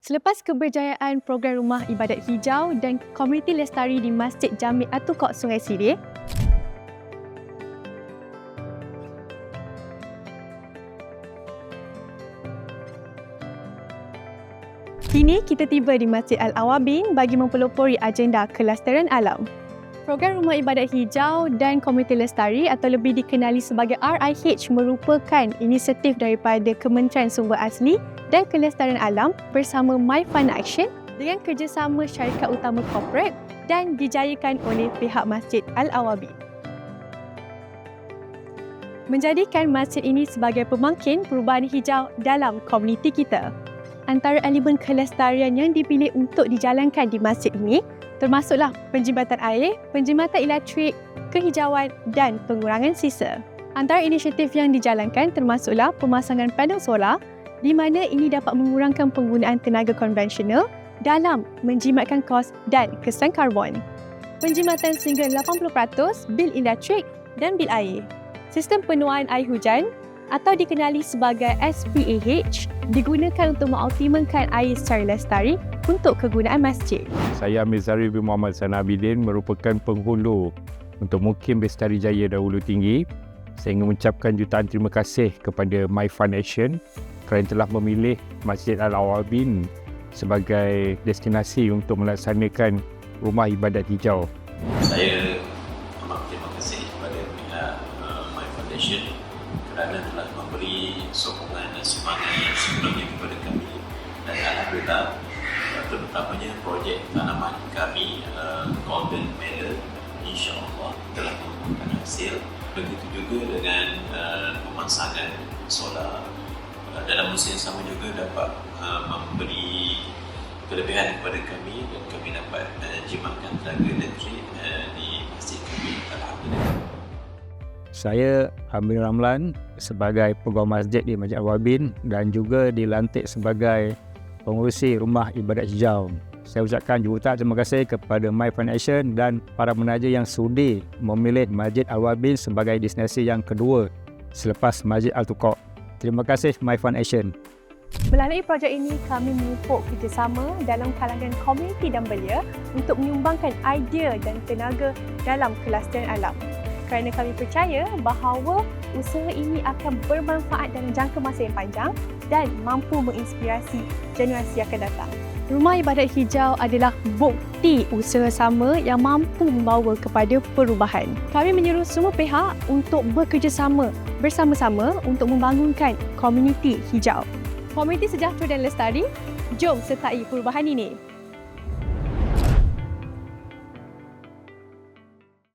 Selepas keberjayaan program Rumah Ibadat Hijau dan Komuniti Lestari di Masjid Jami Atukok Sungai Sirih, kini kita tiba di Masjid Al-Awabin bagi mempelopori agenda kelestarian alam. Program Rumah Ibadat Hijau dan Komuniti Lestari atau lebih dikenali sebagai RIH merupakan inisiatif daripada Kementerian Sumber Asli dan Kelestarian Alam bersama My Fund Action dengan kerjasama syarikat utama korporat dan dijayakan oleh pihak Masjid Al-Awabin. Menjadikan masjid ini sebagai pemangkin perubahan hijau dalam komuniti kita. Antara elemen kelestarian yang dipilih untuk dijalankan di masjid ini termasuklah penjimatan air, penjimatan elektrik, kehijauan dan pengurangan sisa. Antara inisiatif yang dijalankan termasuklah pemasangan panel solar di mana ini dapat mengurangkan penggunaan tenaga konvensional dalam menjimatkan kos dan kesan karbon. Penjimatan sehingga 80% bil elektrik dan bil air. Sistem penuaan air hujan atau dikenali sebagai SPAH digunakan untuk mengoptimalkan air secara lestari untuk kegunaan masjid. Saya Amir Zahri bin Muhammad Sana Abidin merupakan penghulu untuk Mukim Bestari Jaya Dahulu Tinggi. Saya ingin mengucapkan jutaan terima kasih kepada My Fund Action kerana telah memilih Masjid Al-Awabin sebagai destinasi untuk melaksanakan Rumah Ibadat Hijau. Saya amat terima kasih kepada pihak My Fund Action kerana telah memberi sokongan dan semangat yang sepenuhnya kepada kami, dan alhamdulillah terutamanya projek tanaman kami Golden Medal insya-Allah telah membuahkan hasil. Begitu juga dengan pemasangan solar dalam masa yang sama juga dapat memberi kelebihan kepada kami dan kami dapat jimatkan tenaga elektrik di masjid kami, alhamdulillah. Saya Amir Ramlan sebagai pegawai masjid di Masjid Al-Awabin dan juga dilantik sebagai pengurusi Rumah Ibadat Hijau. Saya ucapkan jutaan terima kasih kepada My Fund Action dan para penaja yang sudi memilih Masjid Al-Awabin sebagai destinasi yang kedua selepas Masjid Al-Tukok. Terima kasih My Fund Action. Melalui projek ini, kami memupuk kerjasama dalam kalangan komuniti dan belia untuk menyumbangkan idea dan tenaga dalam kelestarian alam. Kerana kami percaya bahawa usaha ini akan bermanfaat dalam jangka masa yang panjang dan mampu menginspirasi generasi akan datang. Rumah Ibadat Hijau adalah bukti usaha sama yang mampu membawa kepada perubahan. Kami menyeru semua pihak untuk bekerjasama bersama-sama untuk membangunkan komuniti hijau. Komuniti sejahtera dan lestari, jom sertai perubahan ini.